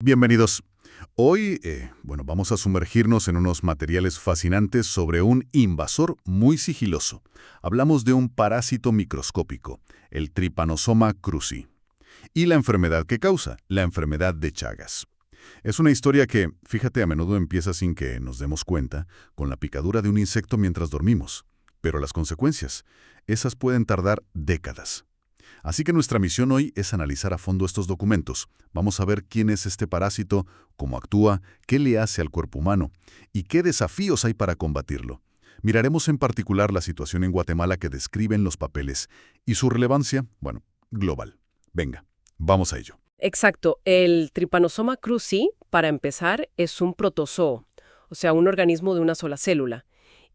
Bienvenidos. Hoy, vamos a sumergirnos en unos materiales fascinantes sobre un invasor muy sigiloso. Hablamos de un parásito microscópico, el Trypanosoma cruzi, y la enfermedad que causa, la enfermedad de Chagas. Es una historia que, fíjate, a menudo empieza sin que nos demos cuenta, con la picadura de un insecto mientras dormimos. Pero las consecuencias, esas pueden tardar décadas. Así que nuestra misión hoy es analizar a fondo estos documentos. Vamos a ver quién es este parásito, cómo actúa, qué le hace al cuerpo humano y qué desafíos hay para combatirlo. Miraremos en particular la situación en Guatemala que describen los papeles y su relevancia, global. Venga, vamos a ello. Exacto. El Trypanosoma cruzi, para empezar, es un protozoo, o sea, un organismo de una sola célula,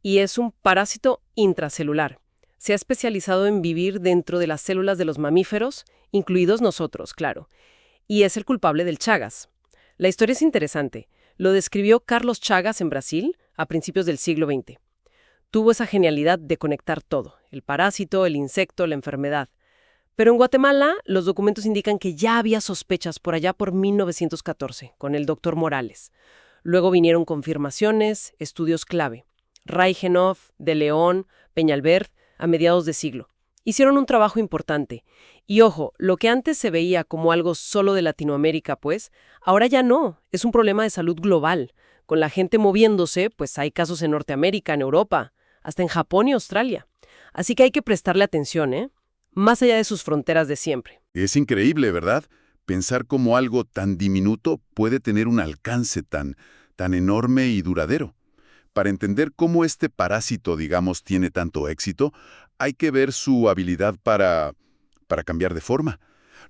y es un parásito intracelular. Se ha especializado en vivir dentro de las células de los mamíferos, incluidos nosotros, claro, y es el culpable del Chagas. La historia es interesante. Lo describió Carlos Chagas en Brasil a principios del siglo XX. Tuvo esa genialidad de conectar todo, el parásito, el insecto, la enfermedad. Pero en Guatemala, los documentos indican que ya había sospechas por allá por 1914, con el doctor Morales. Luego vinieron confirmaciones, estudios clave. Reichenhoff, De León, Peñalver, a mediados de siglo. Hicieron un trabajo importante. Y ojo, lo que antes se veía como algo solo de Latinoamérica, pues, ahora ya no, es un problema de salud global. Con la gente moviéndose, pues hay casos en Norteamérica, en Europa, hasta en Japón y Australia. Así que hay que prestarle atención, ¿eh? Más allá de sus fronteras de siempre. Es increíble, ¿verdad? Pensar cómo algo tan diminuto puede tener un alcance tan enorme y duradero. Para entender cómo este parásito, digamos, tiene tanto éxito, hay que ver su habilidad para cambiar de forma.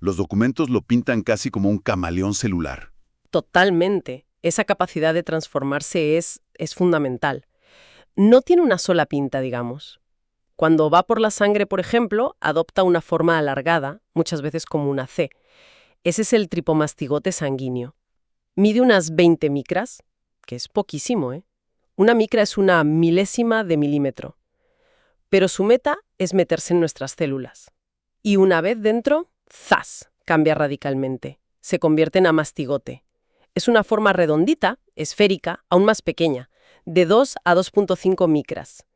Los documentos lo pintan casi como un camaleón celular. Totalmente. Esa capacidad de transformarse es fundamental. No tiene una sola pinta, digamos. Cuando va por la sangre, por ejemplo, adopta una forma alargada, muchas veces como una C. Ese es el tripomastigote sanguíneo. Mide unas 20 micras, que es poquísimo, ¿eh? Una micra es una milésima de milímetro. Pero su meta es meterse en nuestras células. Y una vez dentro, ¡zas!, cambia radicalmente. Se convierte en amastigote. Es una forma redondita, esférica, aún más pequeña, de 2 a 2,5 micras.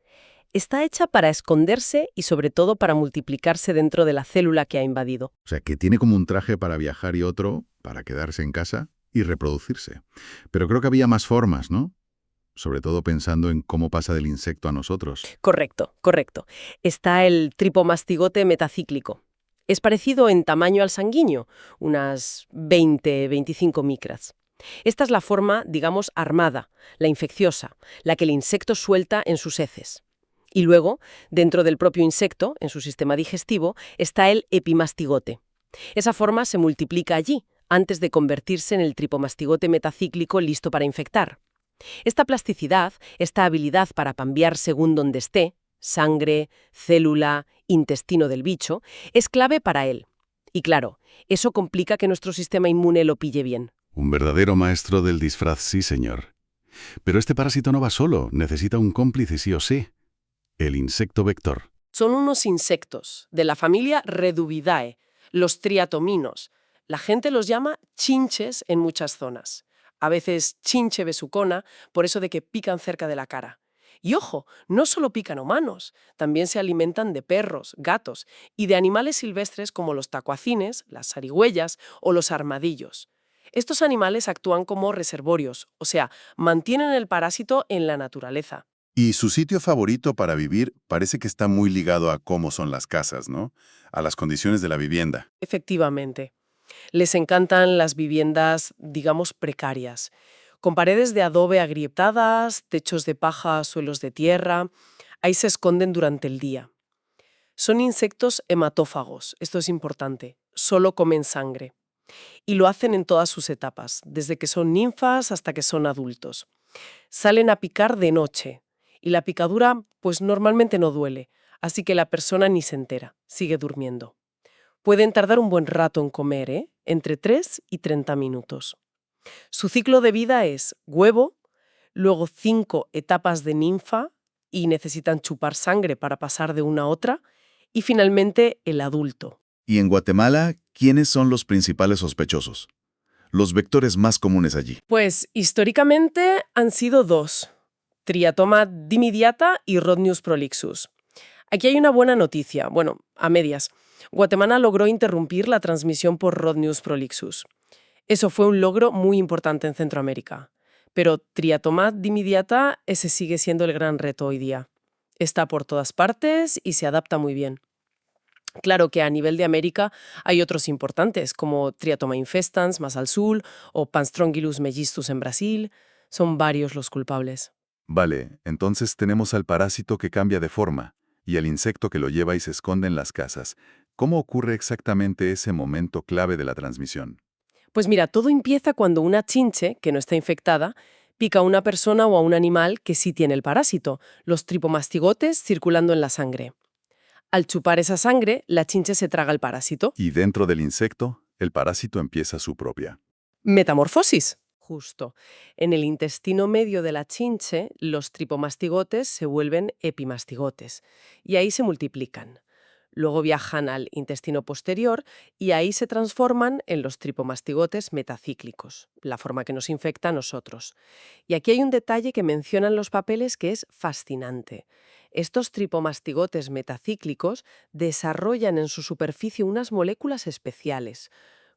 Está hecha para esconderse y sobre todo para multiplicarse dentro de la célula que ha invadido. O sea, que tiene como un traje para viajar y otro para quedarse en casa y reproducirse. Pero creo que había más formas, ¿no? Sobre todo pensando en cómo pasa del insecto a nosotros. Correcto, correcto. Está el tripomastigote metacíclico. Es parecido en tamaño al sanguíneo, unas 20-25 micras. Esta es la forma, digamos, armada, la infecciosa, la que el insecto suelta en sus heces. Y luego, dentro del propio insecto, en su sistema digestivo, está el epimastigote. Esa forma se multiplica allí, antes de convertirse en el tripomastigote metacíclico listo para infectar. Esta plasticidad, esta habilidad para cambiar según donde esté, sangre, célula, intestino del bicho, es clave para él. Y claro, eso complica que nuestro sistema inmune lo pille bien. Un verdadero maestro del disfraz, sí, señor. Pero este parásito no va solo, necesita un cómplice sí o sí. El insecto vector. Son unos insectos de la familia Reduvidae, los triatominos. La gente los llama chinches en muchas zonas. A veces chinche besucona, por eso de que pican cerca de la cara. Y ojo, no solo pican humanos, también se alimentan de perros, gatos y de animales silvestres como los tacuacines, las zarigüeyas o los armadillos. Estos animales actúan como reservorios, o sea, mantienen el parásito en la naturaleza. Y su sitio favorito para vivir parece que está muy ligado a cómo son las casas, ¿no? A las condiciones de la vivienda. Efectivamente. Les encantan las viviendas, digamos, precarias, con paredes de adobe agrietadas, techos de paja, suelos de tierra. Ahí se esconden durante el día. Son insectos hematófagos, esto es importante, solo comen sangre. Y lo hacen en todas sus etapas, desde que son ninfas hasta que son adultos. Salen a picar de noche, y la picadura, pues normalmente no duele, así que la persona ni se entera, sigue durmiendo. Pueden tardar un buen rato en comer, ¿eh? Entre 3 y 30 minutos. Su ciclo de vida es huevo, luego 5 etapas de ninfa y necesitan chupar sangre para pasar de una a otra, y finalmente el adulto. Y en Guatemala, ¿quiénes son los principales sospechosos? los vectores más comunes allí? Pues históricamente han sido dos: Triatoma dimidiata y Rhodnius prolixus. Aquí hay una buena noticia, bueno, a medias. Guatemala logró interrumpir la transmisión por Rhodnius prolixus. Eso fue un logro muy importante en Centroamérica. Pero Triatoma dimidiata, ese sigue siendo el gran reto hoy día. Está por todas partes y se adapta muy bien. Claro que a nivel de América hay otros importantes, como Triatoma infestans más al sur o Panstrongylus mellistus en Brasil. Son varios los culpables. Vale, entonces tenemos al parásito que cambia de forma y al insecto que lo lleva y se esconde en las casas. ¿Cómo ocurre exactamente ese momento clave de la transmisión? Pues mira, todo empieza cuando una chinche, que no está infectada, pica a una persona o a un animal que sí tiene el parásito, los tripomastigotes circulando en la sangre. Al chupar esa sangre, la chinche se traga el parásito. Y dentro del insecto, el parásito empieza su propia. Metamorfosis. Justo. En el intestino medio de la chinche, los tripomastigotes se vuelven epimastigotes y ahí se multiplican. Luego viajan al intestino posterior y ahí se transforman en los tripomastigotes metacíclicos, la forma que nos infecta a nosotros. Y aquí hay un detalle que mencionan los papeles que es fascinante. Estos tripomastigotes metacíclicos desarrollan en su superficie unas moléculas especiales,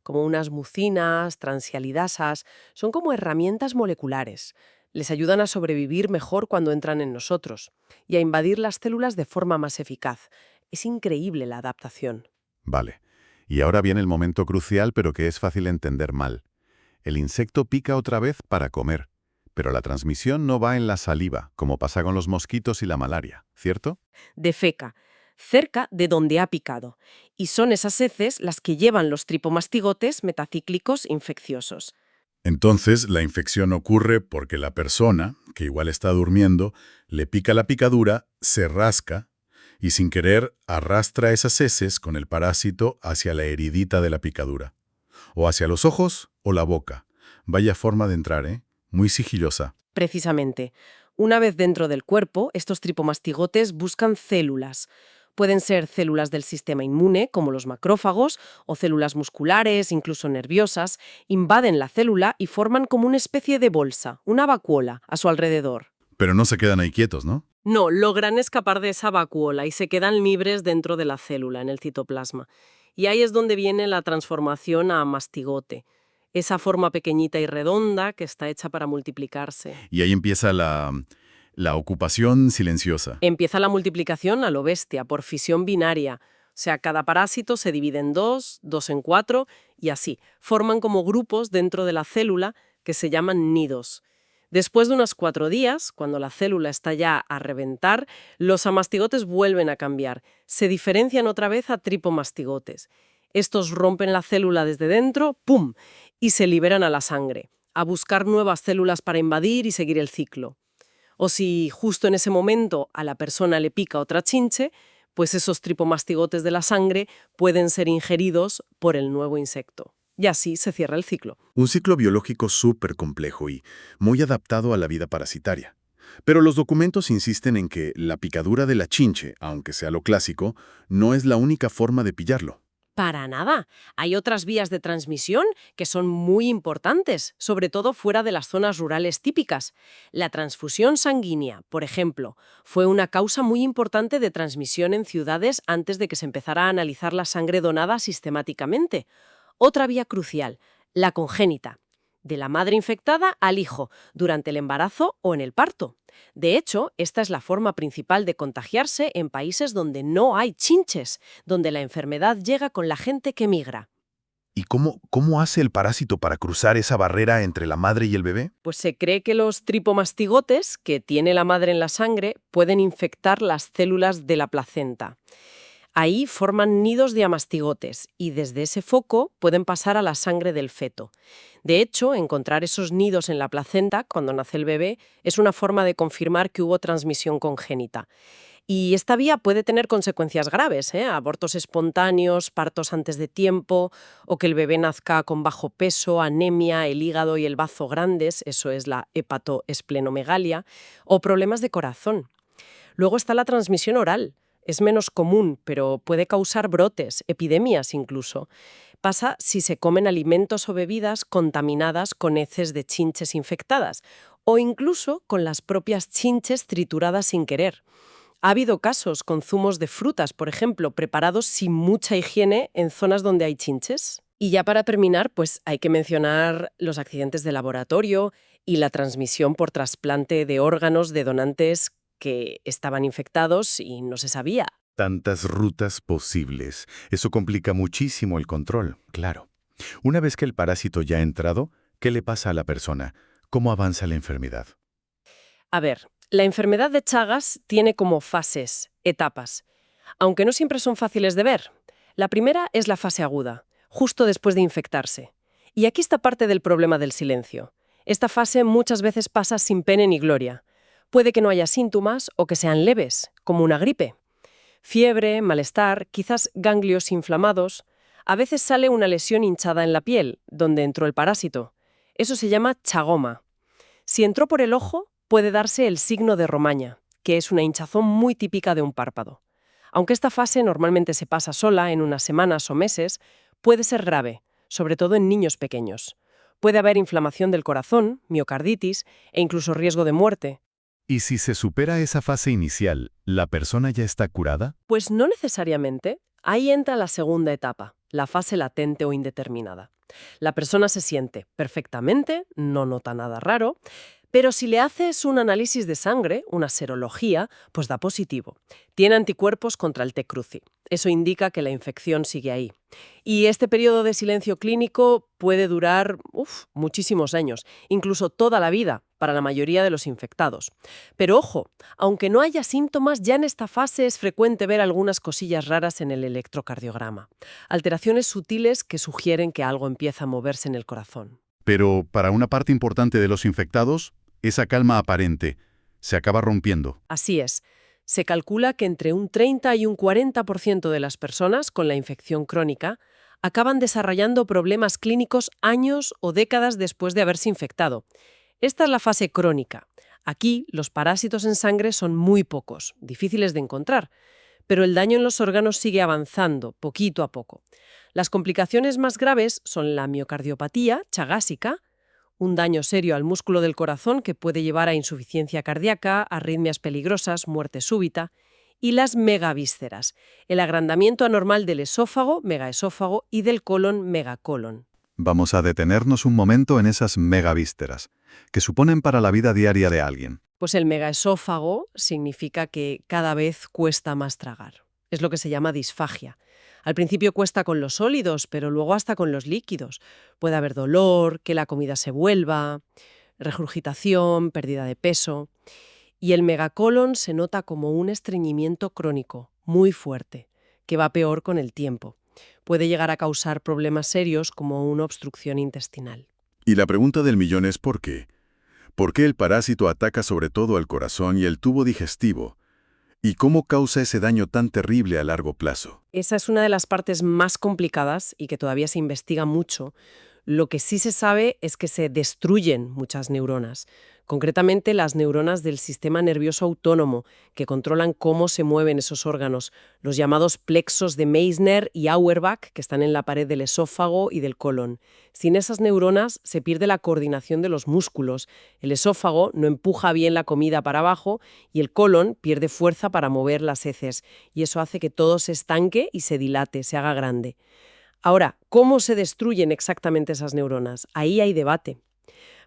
como unas mucinas, transialidasas, son como herramientas moleculares. Les ayudan a sobrevivir mejor cuando entran en nosotros y a invadir las células de forma más eficaz. Es increíble la adaptación. Vale. Y ahora viene el momento crucial, pero que es fácil entender mal. El insecto pica otra vez para comer, pero la transmisión no va en la saliva, como pasa con los mosquitos y la malaria, ¿cierto? Defeca, cerca de donde ha picado, y son esas heces las que llevan los tripomastigotes metacíclicos infecciosos. Entonces, la infección ocurre porque la persona, que igual está durmiendo, le pica la picadura, se rasca y sin querer arrastra esas heces con el parásito hacia la heridita de la picadura. O hacia los ojos o la boca. Vaya forma de entrar, ¿eh? Muy sigilosa. Precisamente, una vez dentro del cuerpo, estos tripomastigotes buscan células. Pueden ser células del sistema inmune, como los macrófagos, o células musculares, incluso nerviosas, invaden la célula y forman como una especie de bolsa, una vacuola, a su alrededor. Pero no se quedan ahí quietos, ¿no? No, logran escapar de esa vacuola y se quedan libres dentro de la célula, en el citoplasma. Y ahí es donde viene la transformación a mastigote, esa forma pequeñita y redonda que está hecha para multiplicarse. Y ahí empieza la ocupación silenciosa. Empieza la multiplicación a lo bestia, por fisión binaria. O sea, cada parásito se divide en dos en cuatro, y así. Forman como grupos dentro de la célula que se llaman nidos. Después de unos 4 días, cuando la célula está ya a reventar, los amastigotes vuelven a cambiar. Se diferencian otra vez a tripomastigotes. Estos rompen la célula desde dentro, ¡pum!, y se liberan a la sangre, a buscar nuevas células para invadir y seguir el ciclo. O si justo en ese momento a la persona le pica otra chinche, pues esos tripomastigotes de la sangre pueden ser ingeridos por el nuevo insecto. Y así se cierra el ciclo. Un ciclo biológico súper complejo y muy adaptado a la vida parasitaria. Pero los documentos insisten en que la picadura de la chinche, aunque sea lo clásico, no es la única forma de pillarlo. Para nada. Hay otras vías de transmisión que son muy importantes, sobre todo fuera de las zonas rurales típicas. La transfusión sanguínea, por ejemplo, fue una causa muy importante de transmisión en ciudades antes de que se empezara a analizar la sangre donada sistemáticamente. Otra vía crucial, la congénita, de la madre infectada al hijo, durante el embarazo o en el parto. De hecho, esta es la forma principal de contagiarse en países donde no hay chinches, donde la enfermedad llega con la gente que migra. ¿Y cómo hace el parásito para cruzar esa barrera entre la madre y el bebé? Pues se cree que los tripomastigotes que tiene la madre en la sangre pueden infectar las células de la placenta. Ahí forman nidos de amastigotes y desde ese foco pueden pasar a la sangre del feto. De hecho, encontrar esos nidos en la placenta cuando nace el bebé es una forma de confirmar que hubo transmisión congénita. Y esta vía puede tener consecuencias graves, abortos espontáneos, partos antes de tiempo, o que el bebé nazca con bajo peso, anemia, el hígado y el bazo grandes, eso es la hepatoesplenomegalia, o problemas de corazón. Luego está la transmisión oral. Es menos común, pero puede causar brotes, epidemias incluso. pasa si se comen alimentos o bebidas contaminadas con heces de chinches infectadas o incluso con las propias chinches trituradas sin querer. Ha habido casos con zumos de frutas, por ejemplo, preparados sin mucha higiene en zonas donde hay chinches. Y ya para terminar, pues hay que mencionar los accidentes de laboratorio y la transmisión por trasplante de órganos de donantes que estaban infectados y no se sabía. Tantas rutas posibles. Eso complica muchísimo el control, claro. Una vez que el parásito ya ha entrado, ¿qué le pasa a la persona? ¿Cómo avanza la enfermedad? A ver, la enfermedad de Chagas tiene como fases, etapas, aunque no siempre son fáciles de ver. La primera es la fase aguda, justo después de infectarse. Y aquí está parte del problema del silencio. Esta fase muchas veces pasa sin pena ni gloria. Puede que no haya síntomas o que sean leves, como una gripe. Fiebre, malestar, quizás ganglios inflamados. A veces sale una lesión hinchada en la piel, donde entró el parásito. Eso se llama chagoma. Si entró por el ojo, puede darse el signo de romaña, que es una hinchazón muy típica de un párpado. Aunque esta fase normalmente se pasa sola en unas semanas o meses, puede ser grave, sobre todo en niños pequeños. Puede haber inflamación del corazón, miocarditis e incluso riesgo de muerte. ¿Y si se supera esa fase inicial, la persona ya está curada? Pues no necesariamente. Ahí entra la segunda etapa, la fase latente o indeterminada. La persona se siente perfectamente, no nota nada raro, pero si le haces un análisis de sangre, una serología, pues da positivo. Tiene anticuerpos contra el T. cruzi. Eso indica que la infección sigue ahí. Y este periodo de silencio clínico puede durar muchísimos años, incluso toda la vida, para la mayoría de los infectados. Pero ojo, aunque no haya síntomas, ya en esta fase es frecuente ver algunas cosillas raras en el electrocardiograma. Alteraciones sutiles que sugieren que algo empieza a moverse en el corazón. Pero para una parte importante de los infectados, esa calma aparente se acaba rompiendo. Así es. Se calcula que entre un 30 y un 40% de las personas con la infección crónica acaban desarrollando problemas clínicos años o décadas después de haberse infectado. Esta es la fase crónica. Aquí, los parásitos en sangre son muy pocos, difíciles de encontrar, pero el daño en los órganos sigue avanzando, poquito a poco. Las complicaciones más graves son la miocardiopatía chagásica, un daño serio al músculo del corazón que puede llevar a insuficiencia cardíaca, arritmias peligrosas, muerte súbita, y las megavísceras, el agrandamiento anormal del esófago, megaesófago, y del colon, megacolon. Vamos a detenernos un momento en esas megavísceras, que suponen para la vida diaria de alguien. Pues el megaesófago significa que cada vez cuesta más tragar. Es lo que se llama disfagia. Al principio cuesta con los sólidos, pero luego hasta con los líquidos. Puede haber dolor, que la comida se vuelva, regurgitación, pérdida de peso. Y el megacolon se nota como un estreñimiento crónico, muy fuerte, que va peor con el tiempo. Puede llegar a causar problemas serios como una obstrucción intestinal. Y la pregunta del millón es ¿por qué? ¿Por qué el parásito ataca sobre todo al corazón y el tubo digestivo? ¿Y cómo causa ese daño tan terrible a largo plazo? Esa es una de las partes más complicadas y que todavía se investiga mucho. Lo que sí se sabe es que se destruyen muchas neuronas, concretamente las neuronas del sistema nervioso autónomo, que controlan cómo se mueven esos órganos, los llamados plexos de Meissner y Auerbach, que están en la pared del esófago y del colon. Sin esas neuronas se pierde la coordinación de los músculos, el esófago no empuja bien la comida para abajo y el colon pierde fuerza para mover las heces, y eso hace que todo se estanque y se dilate, se haga grande. Ahora, ¿cómo se destruyen exactamente esas neuronas? Ahí hay debate.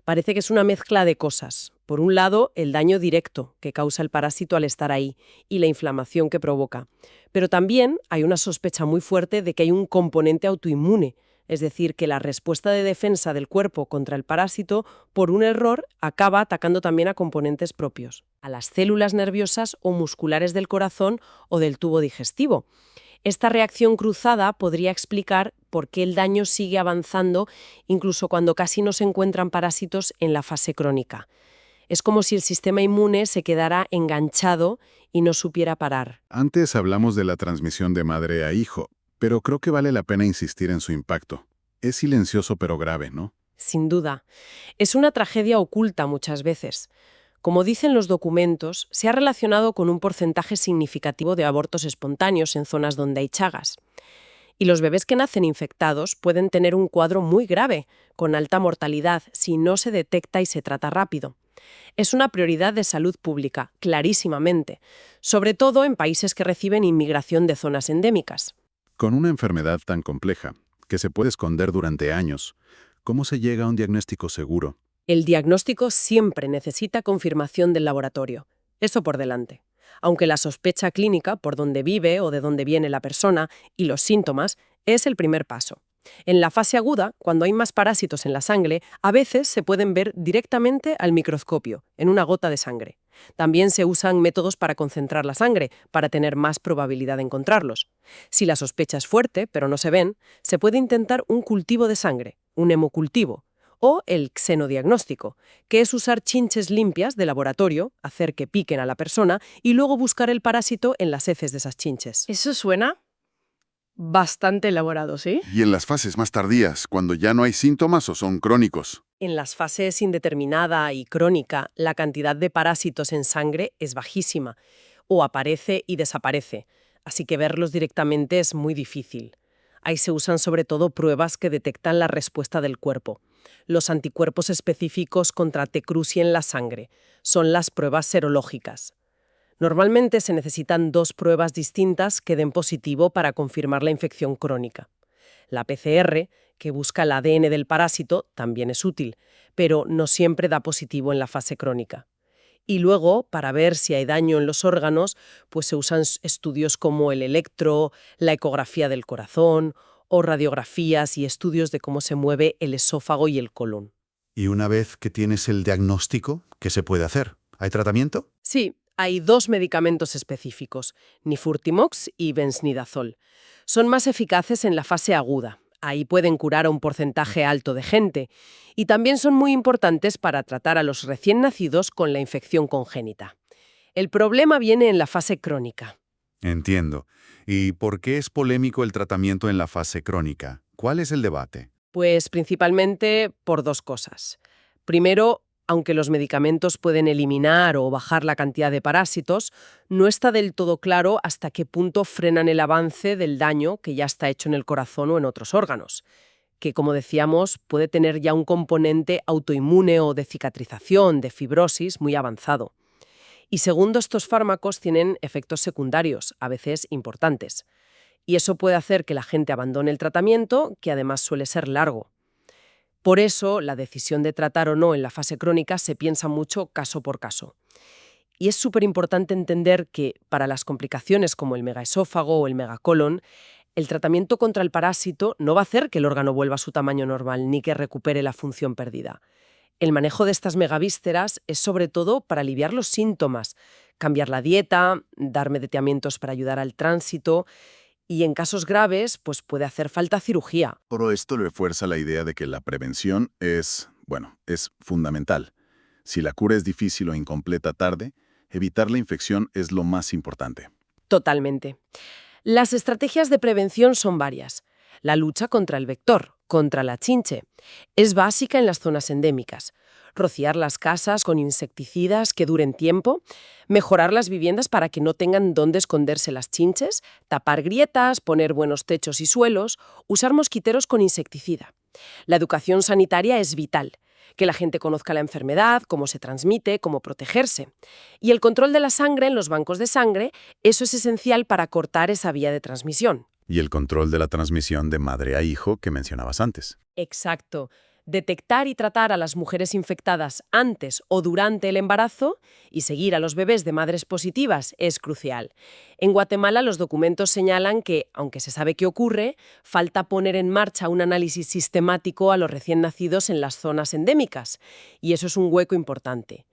Parece que es una mezcla de cosas. Por un lado, el daño directo que causa el parásito al estar ahí y la inflamación que provoca. Pero también hay una sospecha muy fuerte de que hay un componente autoinmune, es decir, que la respuesta de defensa del cuerpo contra el parásito, por un error, acaba atacando también a componentes propios, a las células nerviosas o musculares del corazón o del tubo digestivo. Esta reacción cruzada podría explicar por qué el daño sigue avanzando incluso cuando casi no se encuentran parásitos en la fase crónica. Es como si el sistema inmune se quedara enganchado y no supiera parar. Antes hablamos de la transmisión de madre a hijo, pero creo que vale la pena insistir en su impacto. Es silencioso pero grave, ¿no? Sin duda. Es una tragedia oculta muchas veces. Como dicen los documentos, se ha relacionado con un porcentaje significativo de abortos espontáneos en zonas donde hay Chagas. Y los bebés que nacen infectados pueden tener un cuadro muy grave, con alta mortalidad, si no se detecta y se trata rápido. Es una prioridad de salud pública, clarísimamente, sobre todo en países que reciben inmigración de zonas endémicas. Con una enfermedad tan compleja, que se puede esconder durante años, ¿cómo se llega a un diagnóstico seguro? El diagnóstico siempre necesita confirmación del laboratorio. Eso por delante. Aunque la sospecha clínica, por dónde vive o de dónde viene la persona, y los síntomas, es el primer paso. En la fase aguda, cuando hay más parásitos en la sangre, a veces se pueden ver directamente al microscopio, en una gota de sangre. También se usan métodos para concentrar la sangre, para tener más probabilidad de encontrarlos. Si la sospecha es fuerte, pero no se ven, se puede intentar un cultivo de sangre, un hemocultivo, o el xenodiagnóstico, que es usar chinches limpias de laboratorio, hacer que piquen a la persona y luego buscar el parásito en las heces de esas chinches. Eso suena bastante elaborado, ¿sí? Y en las fases más tardías, cuando ya no hay síntomas o son crónicos. En las fases indeterminada y crónica, la cantidad de parásitos en sangre es bajísima, o aparece y desaparece, así que verlos directamente es muy difícil. Ahí se usan sobre todo pruebas que detectan la respuesta del cuerpo. Los anticuerpos específicos contra T. cruzi en la sangre son las pruebas serológicas. Normalmente se necesitan 2 pruebas distintas que den positivo para confirmar la infección crónica. La PCR, que busca el ADN del parásito, también es útil, pero no siempre da positivo en la fase crónica. Y luego, para ver si hay daño en los órganos, pues se usan estudios como el electro, la ecografía del corazón o radiografías y estudios de cómo se mueve el esófago y el colon. Y una vez que tienes el diagnóstico, ¿qué se puede hacer? ¿Hay tratamiento? Sí, hay 2 medicamentos específicos, nifurtimox y bensnidazol. Son más eficaces en la fase aguda. Ahí pueden curar a un porcentaje alto de gente. Y también son muy importantes para tratar a los recién nacidos con la infección congénita. El problema viene en la fase crónica. Entiendo. ¿Y por qué es polémico el tratamiento en la fase crónica? ¿Cuál es el debate? Pues principalmente por 2 cosas. Primero, aunque los medicamentos pueden eliminar o bajar la cantidad de parásitos, no está del todo claro hasta qué punto frenan el avance del daño que ya está hecho en el corazón o en otros órganos, que, como decíamos, puede tener ya un componente autoinmune o de cicatrización, de fibrosis muy avanzado. Y segundo, estos fármacos tienen efectos secundarios, a veces importantes. Y eso puede hacer que la gente abandone el tratamiento, que además suele ser largo. Por eso, la decisión de tratar o no en la fase crónica se piensa mucho caso por caso. Y es súper importante entender que, para las complicaciones como el megaesófago o el megacolon, el tratamiento contra el parásito no va a hacer que el órgano vuelva a su tamaño normal ni que recupere la función perdida. El manejo de estas megavísceras es sobre todo para aliviar los síntomas, cambiar la dieta, dar medicamentos para ayudar al tránsito. Y en casos graves, pues puede hacer falta cirugía. Pero esto refuerza la idea de que la prevención es fundamental. Si la cura es difícil o incompleta tarde, evitar la infección es lo más importante. Totalmente. Las estrategias de prevención son varias. La lucha contra el vector, contra la chinche, es básica en las zonas endémicas. Rociar las casas con insecticidas que duren tiempo, mejorar las viviendas para que no tengan dónde esconderse las chinches, tapar grietas, poner buenos techos y suelos, usar mosquiteros con insecticida. La educación sanitaria es vital, que la gente conozca la enfermedad, cómo se transmite, cómo protegerse. Y el control de la sangre en los bancos de sangre, eso es esencial para cortar esa vía de transmisión. Y el control de la transmisión de madre a hijo que mencionabas antes. Exacto. Detectar y tratar a las mujeres infectadas antes o durante el embarazo y seguir a los bebés de madres positivas es crucial. En Guatemala los documentos señalan que, aunque se sabe qué ocurre, falta poner en marcha un análisis sistemático a los recién nacidos en las zonas endémicas, y eso es un hueco importante.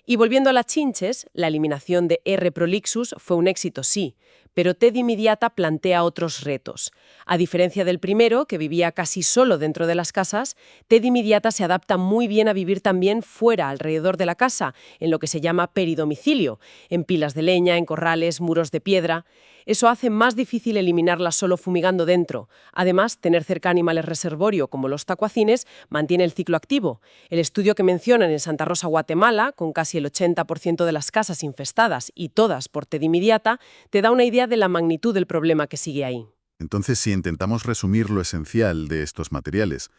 Y volviendo a las chinches, la eliminación de R. prolixus fue un éxito, sí, pero T. dimidiata plantea otros retos. A diferencia del primero, que vivía casi solo dentro de las casas, T. dimidiata se adapta muy bien a vivir también fuera, alrededor de la casa, en lo que se llama peridomicilio, en pilas de leña, en corrales, muros de piedra. Eso hace más difícil eliminarla solo fumigando dentro. Además, tener cerca animales reservorio, como los tacuacines, mantiene el ciclo activo. El estudio que mencionan en Santa Rosa, Guatemala, con casi el 80% de las casas infestadas y todas por T. dimidiata, te da una idea de la magnitud del problema que sigue ahí. Entonces, si intentamos resumir lo esencial de estos materiales,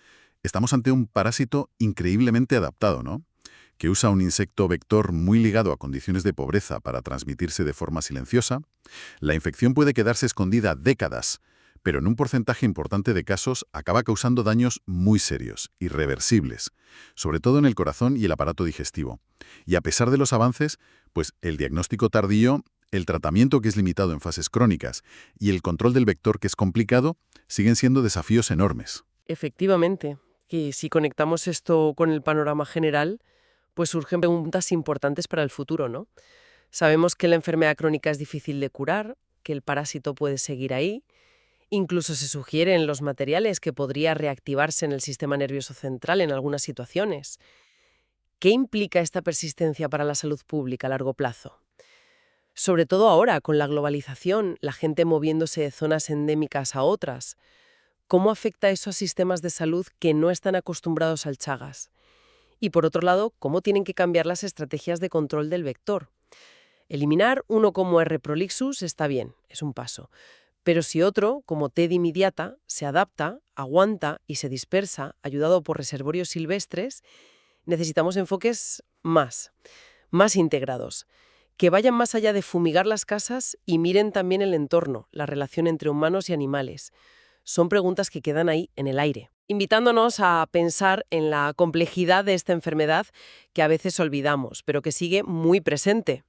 estamos ante un parásito increíblemente adaptado, ¿no? Que usa un insecto vector muy ligado a condiciones de pobreza para transmitirse de forma silenciosa. La infección puede quedarse escondida décadas, pero en un porcentaje importante de casos acaba causando daños muy serios, irreversibles, sobre todo en el corazón y el aparato digestivo. Y a pesar de los avances, pues el diagnóstico tardío, el tratamiento que es limitado en fases crónicas y el control del vector que es complicado siguen siendo desafíos enormes. Efectivamente, que si conectamos esto con el panorama general, pues surgen preguntas importantes para el futuro, ¿no? Sabemos que la enfermedad crónica es difícil de curar, que el parásito puede seguir ahí. Incluso se sugiere en los materiales que podría reactivarse en el sistema nervioso central en algunas situaciones. ¿Qué implica esta persistencia para la salud pública a largo plazo? Sobre todo ahora, con la globalización, la gente moviéndose de zonas endémicas a otras. ¿Cómo afecta eso a sistemas de salud que no están acostumbrados al Chagas? Y por otro lado, ¿cómo tienen que cambiar las estrategias de control del vector? Eliminar uno como R. prolixus está bien, es un paso. Pero si otro, como T. dimidiata, se adapta, aguanta y se dispersa, ayudado por reservorios silvestres, necesitamos enfoques más integrados, que vayan más allá de fumigar las casas y miren también el entorno, la relación entre humanos y animales. Son preguntas que quedan ahí en el aire, invitándonos a pensar en la complejidad de esta enfermedad que a veces olvidamos, pero que sigue muy presente.